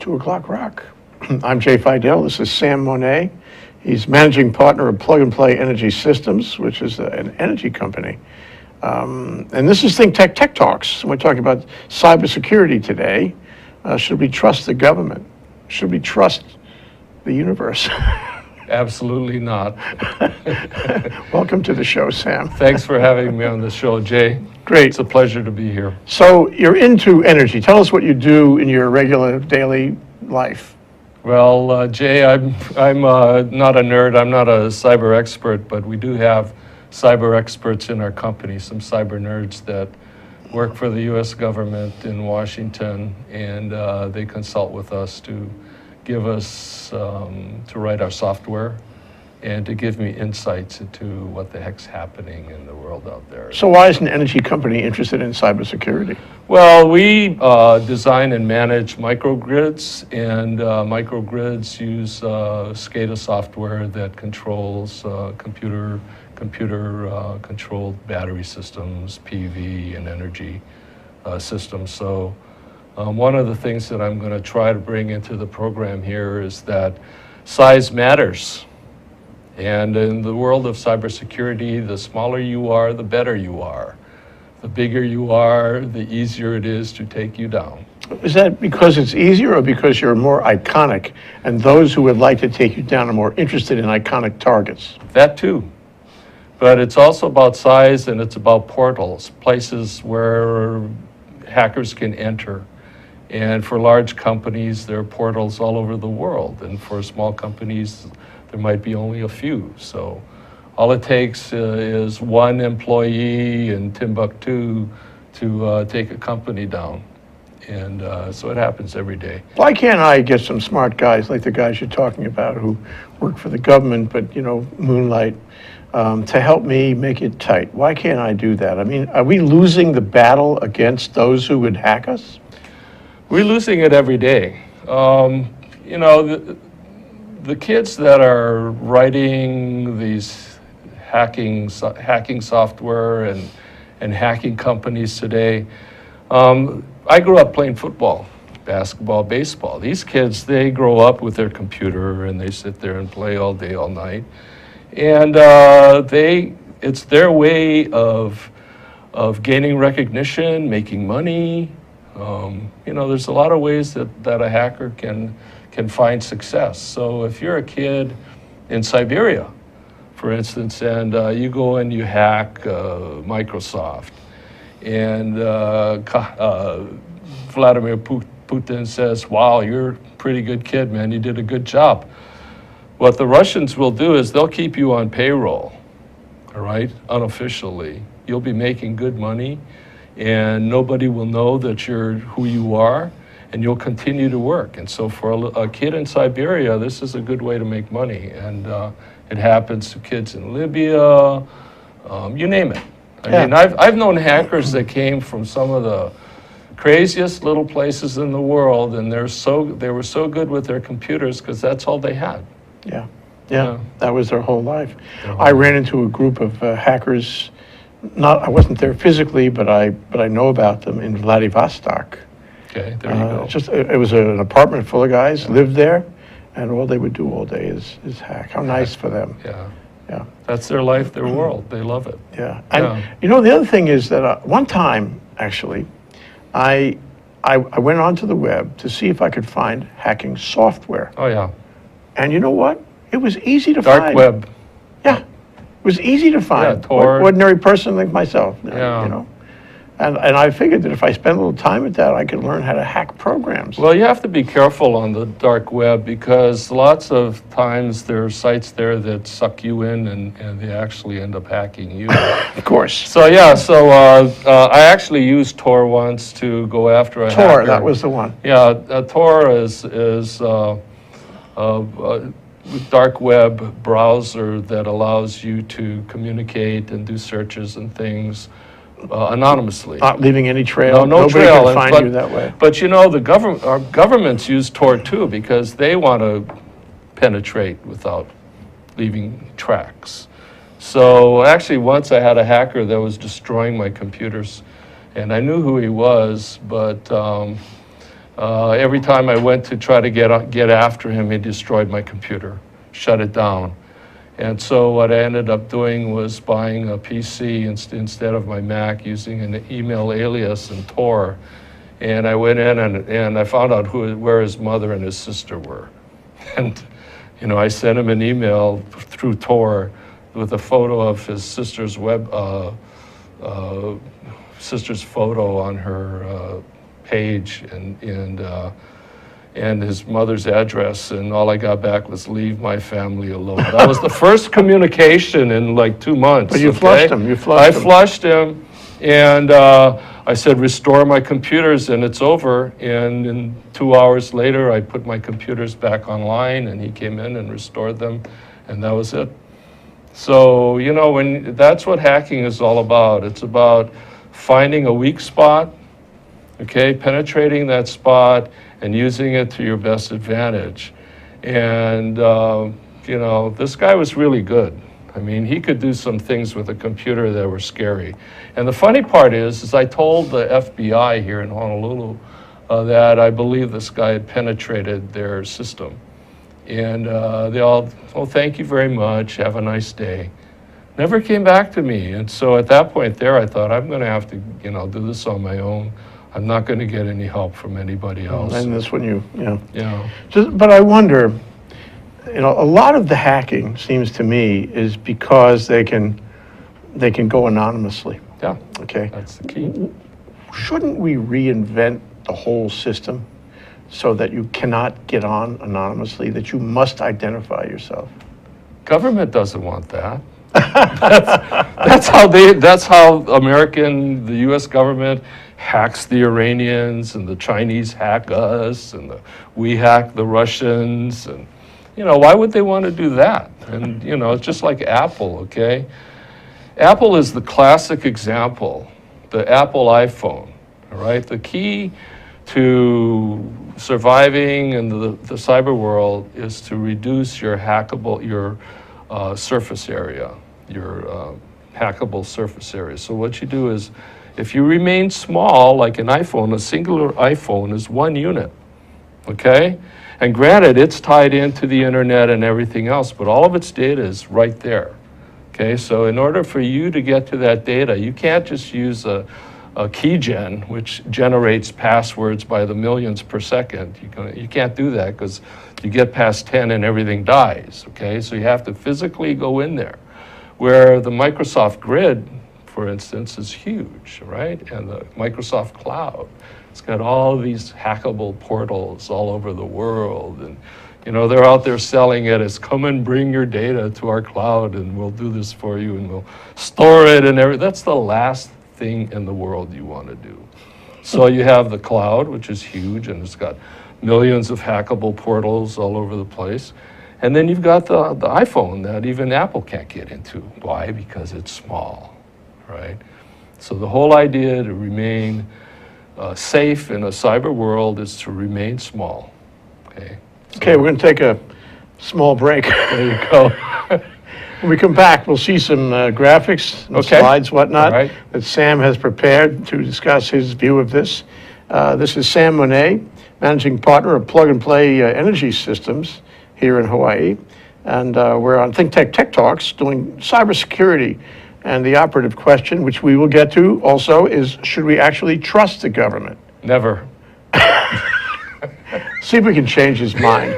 2 o'clock rock. I'm Jay Fidel. This is Sam Monet. He's managing partner of Plug and Play Energy Systems, which is an energy company. And this is ThinkTech Tech Talks. We're talking about cybersecurity today. Should we trust the government? Should we trust the universe? Absolutely not. Welcome to the show, Sam. Thanks for having me on the show, Jay. Great. It's a pleasure to be here. So you're into energy. Tell us what you do in your regular daily life. Well, Jay, I'm not a nerd. I'm not a cyber expert, but we do have cyber experts in our company, some cyber nerds that work for the U.S. government in Washington, and they consult with us to give us, to write our software and to give me insights into what the heck's happening in the world out there. So why is an energy company interested in cybersecurity? Well, we design and manage microgrids, and microgrids use SCADA software that controls computer-controlled battery systems, PV, and energy systems. So one of the things that I'm going to try to bring into the program here is that size matters. And in the world of cybersecurity, the smaller you are, the better you are. The bigger you are, the easier it is to take you down. Is that because it's easier or because you're more iconic and those who would like to take you down are more interested in iconic targets? That too. But it's also about size, and it's about portals, places where hackers can enter. And for large companies, there are portals all over the world. And for small companies, there might be only a few. So all it takes is one employee in Timbuktu to take a company down. And so it happens every day. Why can't I get some smart guys like the guys you're talking about who work for the government but, moonlight, to help me make it tight? Why can't I do that? I mean, are we losing the battle against those who would hack us? We're losing it every day. The kids that are writing these hacking software and hacking companies today, I grew up playing football, basketball, baseball. These kids, they grow up with their computer and they sit there and play all day, all night. And it's their way of gaining recognition, making money. There's a lot of ways that a hacker can find success. So if you're a kid in Siberia, for instance, and you go and you hack Microsoft, and Vladimir Putin says, wow, you're a pretty good kid, man, you did a good job. What the Russians will do is they'll keep you on payroll, all right, unofficially. You'll be making good money, and nobody will know that you're who you are, and you'll continue to work. And so for a kid in Siberia, this is a good way to make money. And it happens to kids in Libya, you name it. I mean, I've known hackers that came from some of the craziest little places in the world, and they were so good with their computers because that's all they had. Yeah, that was their whole life. I ran into a group of hackers. I wasn't there physically, but I know about them in Vladivostok. Okay, there you go. It was an apartment full of guys, lived there, and all they would do all day is hack. How nice for them. Yeah. That's their life, their world. They love it. Yeah. And the other thing is that one time, actually, I went onto the web to see if I could find hacking software. Oh, yeah. And you know what? It was easy to find. Dark web. Yeah. It was easy to find. Yeah, Tor. Ordinary person like myself. Yeah. And I figured that if I spent a little time at that, I could learn how to hack programs. Well, you have to be careful on the dark web because lots of times there are sites there that suck you in and they actually end up hacking you. Of course. So I actually used Tor once to go after a hacker. Tor, that was the one. Yeah, Tor is a dark web browser that allows you to communicate and do searches and things anonymously. Not leaving any trail. No Nobody trail. can find you that way. But our governments use Tor too because they want to penetrate without leaving tracks. So actually once I had a hacker that was destroying my computers, and I knew who he was, but Every time I went to try to get after him, he destroyed my computer, shut it down. And so what I ended up doing was buying a PC instead of my Mac, using an email alias and Tor. And I went in and I found out where his mother and his sister were. And, I sent him an email through Tor with a photo of his sister's sister's photo on her page and his mother's address, and all I got back was "leave my family alone." That was the first communication in like 2 months. But you flushed him. I flushed him, and I said, "Restore my computers," and it's over. And in 2 hours later, I put my computers back online, and he came in and restored them, and that was it. So that's what hacking is all about. It's about finding a weak spot, okay, penetrating that spot, and using it to your best advantage. And, this guy was really good. I mean, he could do some things with a computer that were scary. And the funny part is I told the FBI here in Honolulu that I believe this guy had penetrated their system. And they all, "Oh, thank you very much, have a nice day." Never came back to me. And so at that point there, I thought, I'm going to have to, do this on my own. I'm not going to get any help from anybody else. And that's when Yeah. But I wonder, a lot of the hacking seems to me is because they can go anonymously. Yeah, Okay. that's the key. Shouldn't we reinvent the whole system so that you cannot get on anonymously, that you must identify yourself? Government doesn't want that. That's how the U.S. government hacks the Iranians, and the Chinese hack us, and we hack the Russians, and why would they want to do that? And it's just like Apple, okay? Apple is the classic example, the Apple iPhone, all right? The key to surviving in the cyber world is to reduce your surface area, your hackable surface area. So what you do is, if you remain small, like an iPhone, a singular iPhone is 1 unit, okay? And granted, it's tied into the internet and everything else, but all of its data is right there, okay? So in order for you to get to that data, you can't just use a keygen, which generates passwords by the millions per second. You can't do that, because you get past 10 and everything dies, okay? So you have to physically go in there, where the Microsoft Grid, for instance, is huge, right? And the Microsoft Cloud, it's got all of these hackable portals all over the world. And, they're out there selling it as, "Come and bring your data to our cloud, and we'll do this for you, and we'll store it," and everything. That's the last thing in the world you want to do. So you have the cloud, which is huge, and it's got millions of hackable portals all over the place. And then you've got the iPhone that even Apple can't get into. Why? Because it's small, right? So the whole idea to remain safe in a cyber world is to remain small, okay? Okay, we're going to take a small break. There you go. When we come back, we'll see some graphics, and Okay. slides, whatnot, All right. that Sam has prepared to discuss his view of this. This is Sam Monet, managing partner of Plug and Play Energy Systems here in Hawaii. And we're on ThinkTech Tech Talks doing cybersecurity. And the operative question, which we will get to also, is should we actually trust the government? Never. See if we can change his mind.